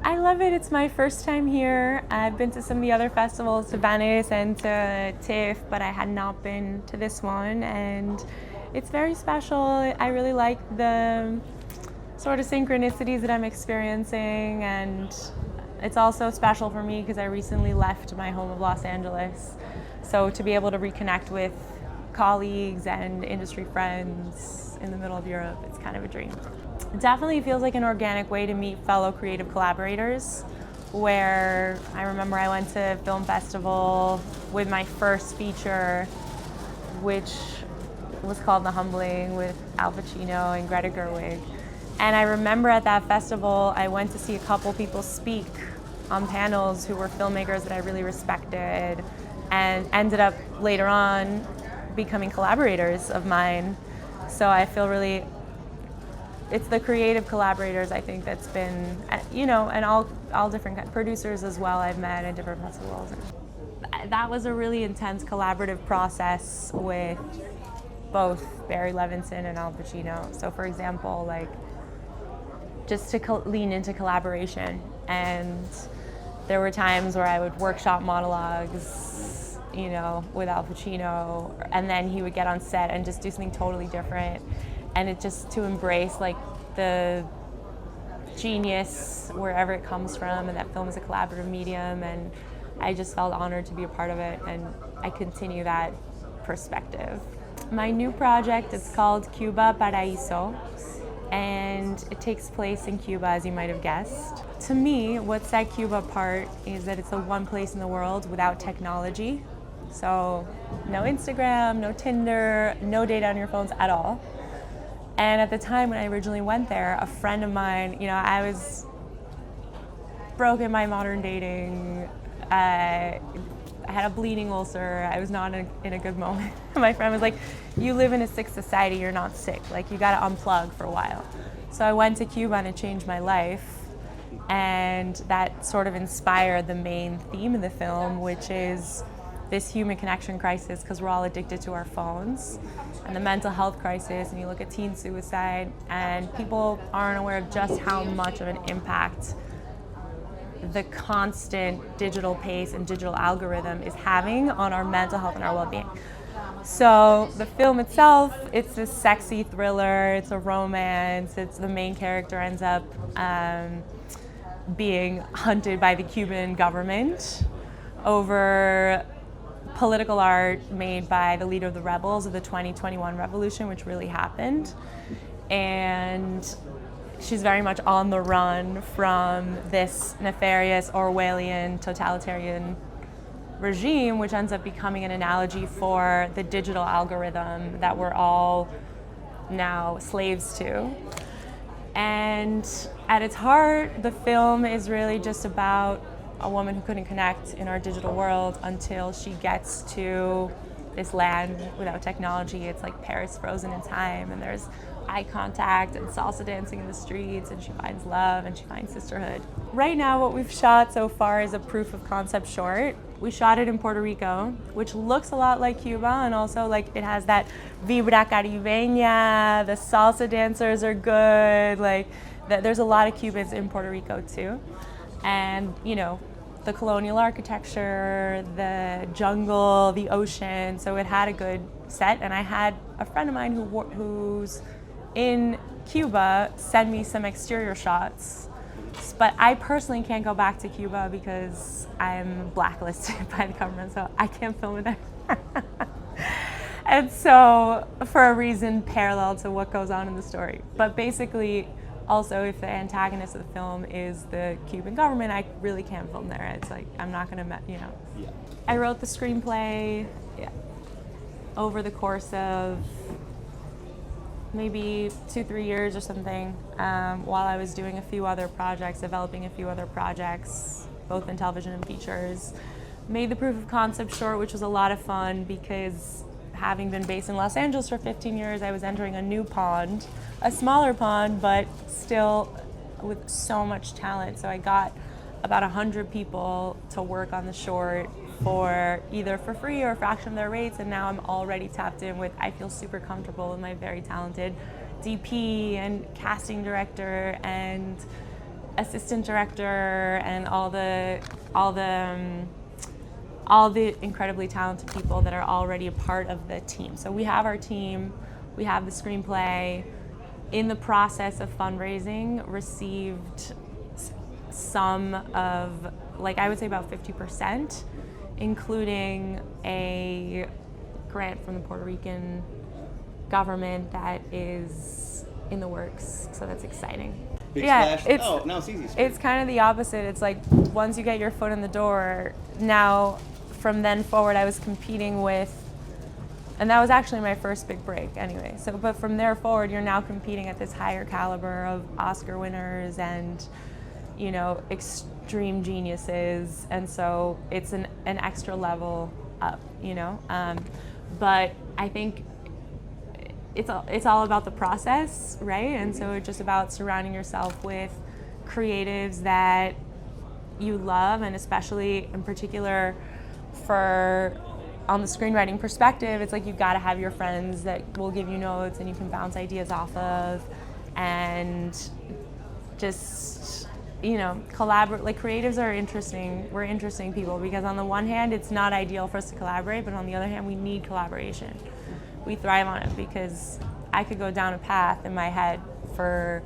I love it. It's my first time here. I've been to some of the other festivals, to Venice and to TIFF, but I had not been to this one, and it's very special. I really like the sort of synchronicities that I'm experiencing, and it's also special for me because I recently left my home of Los Angeles. So to be able to reconnect with colleagues and industry friends in the middle of Europe, it's kind of a dream. It definitely feels like an organic way to meet fellow creative collaborators, where I remember I went to a film festival with my first feature, which was called The Humbling, with Al Pacino and Greta Gerwig. And I remember at that festival, I went to see a couple people speak on panels who were filmmakers that I really respected, and ended up later on becoming collaborators of mine. So I feel really, it's the creative collaborators, I think, that's been, and all different producers as well I've met in different festivals. That was a really intense collaborative process with both Barry Levinson and Al Pacino. So for example, like, just to lean into collaboration, and there were times where I would workshop monologues, with Al Pacino, and then he would get on set and just do something totally different, and it just to embrace like the genius wherever it comes from, and that film is a collaborative medium, and I just felt honored to be a part of it, and I continue that perspective. My new project is called Cuba Pariso, and it takes place in Cuba, as you might have guessed. To me, what set Cuba apart is that it's the one place in the world without technology. So no Instagram, no Tinder, no data on your phones at all. And at the time when I originally went there, a friend of mine, I was broken by modern dating. I had a bleeding ulcer. I was not in a good moment. My friend was like, you live in a sick society, you're not sick. Like, you gotta unplug for a while. So I went to Cuba and it changed my life. And that sort of inspired the main theme of the film, which is this human connection crisis, because we're all addicted to our phones, and the mental health crisis, and you look at teen suicide, and people aren't aware of just how much of an impact the constant digital pace and digital algorithm is having on our mental health and our well-being. So the film itself, it's this sexy thriller, it's a romance, the main character ends up being hunted by the Cuban government over political art made by the leader of the rebels of the 2021 revolution, which really happened. And she's very much on the run from this nefarious Orwellian totalitarian regime, which ends up becoming an analogy for the digital algorithm that we're all now slaves to. And at its heart, the film is really just about a woman who couldn't connect in our digital world until she gets to this land without technology. It's like Paris frozen in time, and there's eye contact and salsa dancing in the streets, and she finds love and she finds sisterhood. Right now, what we've shot so far is a proof of concept short. We shot it in Puerto Rico, which looks a lot like Cuba, and also like it has that vibra caribeña, the salsa dancers are good, like there's a lot of Cubans in Puerto Rico too. And the colonial architecture, the jungle, the ocean, so it had a good set. And I had a friend of mine who's in Cuba send me some exterior shots, but I personally can't go back to Cuba because I'm blacklisted by the government, so I can't film it there. And so, for a reason parallel to what goes on in the story. But basically, also, if the antagonist of the film is the Cuban government, I really can't film there. It's like, I'm not gonna, Yeah. I wrote the screenplay over the course of maybe 2-3 years or something, while I was doing a few other projects, developing a few other projects, both in television and features. Made the proof of concept short, which was a lot of fun because having been based in Los Angeles for 15 years, I was entering a new pond, a smaller pond, but still with so much talent. So I got about 100 people to work on the short for either for free or a fraction of their rates, and now I'm already tapped in with, I feel super comfortable with my very talented DP and casting director and assistant director and all the incredibly talented people that are already a part of the team. So we have our team, we have the screenplay. In the process of fundraising, received some of, like I would say about 50%, including a grant from the Puerto Rican government that is in the works, so that's exciting. Big Yeah, splash. Now it's easy. It's kind of the opposite. It's like once you get your foot in the door, now from then forward I was competing with, and that was actually my first big break anyway. So, but from there forward, you're now competing at this higher caliber of Oscar winners and, you know, extreme geniuses, and so it's an extra level up, you know. But I think it's all about the process, right? And so it's just about surrounding yourself with creatives that you love, and especially in particular for on the screenwriting perspective, it's like you've got to have your friends that will give you notes and you can bounce ideas off of, and just, you know, collaborate. Like, creatives are interesting. We're interesting people because on the one hand, it's not ideal for us to collaborate, but on the other hand, we need collaboration. We thrive on it because I could go down a path in my head for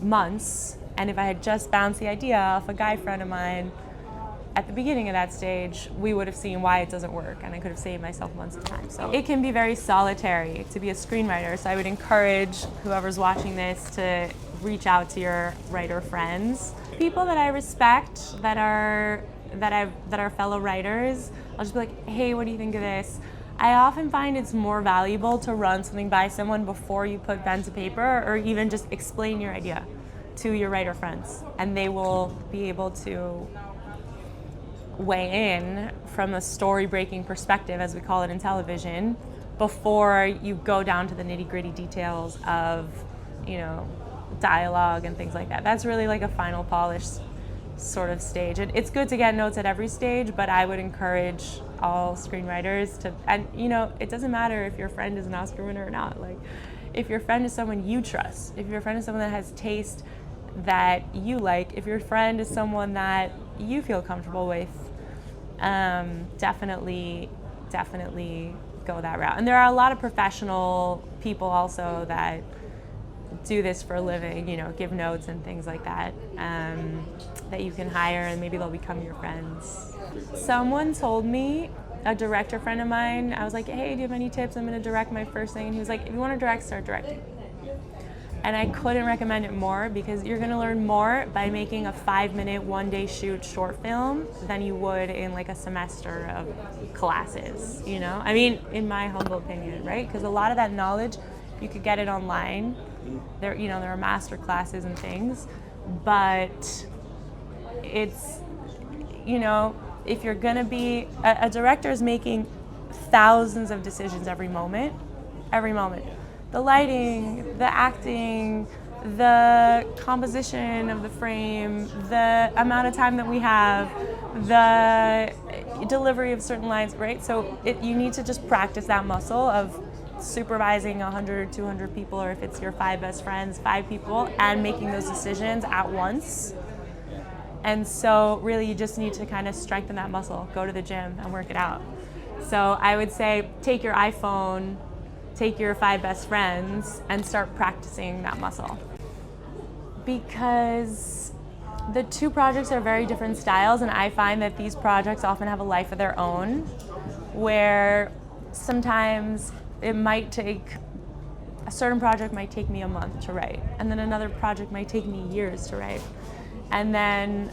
months, and if I had just bounced the idea off a guy friend of mine at the beginning of that stage, we would have seen why it doesn't work, and I could have saved myself months of time. So it can be very solitary to be a screenwriter, so I would encourage whoever's watching this to reach out to your writer friends. People that I respect that are fellow writers, I'll just be like, hey, what do you think of this? I often find it's more valuable to run something by someone before you put pen to paper, or even just explain your idea to your writer friends, and they will be able to weigh in from a story-breaking perspective, as we call it in television, before you go down to the nitty-gritty details of, you know, dialogue and things like that. That's really like a final polish sort of stage. It's good to get notes at every stage, but I would encourage all screenwriters to, and you know, it doesn't matter if your friend is an Oscar winner or not. Like, if your friend is someone you trust, if your friend is someone that has taste that you like, if your friend is someone that you feel comfortable with, definitely go that route. And there are a lot of professional people also that do this for a living, you know, give notes and things like that, that you can hire, and maybe they'll become your friends. Someone told me, a director friend of mine, I was like, hey, do you have any tips? I'm going to direct my first thing. And he was like, if you want to direct, start directing. And I couldn't recommend it more, because you're going to learn more by making a 5-minute, one-day shoot short film than you would in like a semester of classes, you know? I mean, in my humble opinion, right? Because a lot of that knowledge, you could get it online. There are master classes and things, but it's, you know, if you're gonna be, a director is making thousands of decisions every moment. The lighting, the acting, the composition of the frame, the amount of time that we have, the delivery of certain lines, right? So you need to just practice that muscle of supervising 100 or 200 people, or if it's your 5 best friends, 5 people, and making those decisions at once. And so really you just need to kind of strengthen that muscle, go to the gym and work it out. So I would say take your iPhone, take your 5 best friends, and start practicing that muscle. Because the 2 projects are very different styles, and I find that these projects often have a life of their own, where sometimes it might take, a certain project might take me a month to write, and then another project might take me years to write. And then,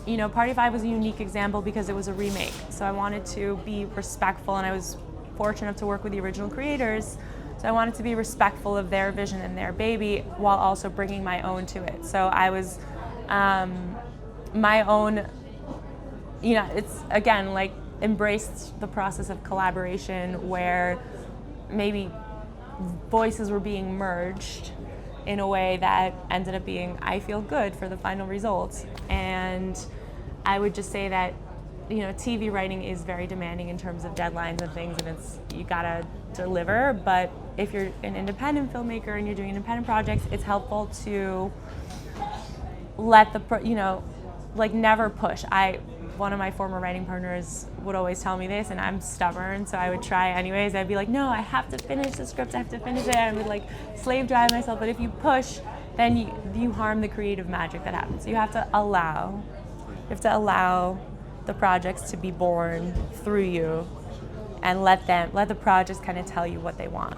you know, Party 5 was a unique example because it was a remake. So I wanted to be respectful, and I was fortunate enough to work with the original creators. So I wanted to be respectful of their vision and their baby while also bringing my own to it. So I was my own, you know, it's again like embraced the process of collaboration where maybe voices were being merged in a way that ended up being, I feel good for the final results. And I would just say that, you know, TV writing is very demanding in terms of deadlines and things, and it's, you gotta deliver. But if you're an independent filmmaker and you're doing independent projects, it's helpful to let the like never push. One of my former writing partners would always tell me this, and I'm stubborn, so I would try anyways. I'd be like, no, I have to finish the script, I have to finish it. I would like slave drive myself. But if you push, then you harm the creative magic that happens. You have to allow the projects to be born through you, and let the projects kind of tell you what they want.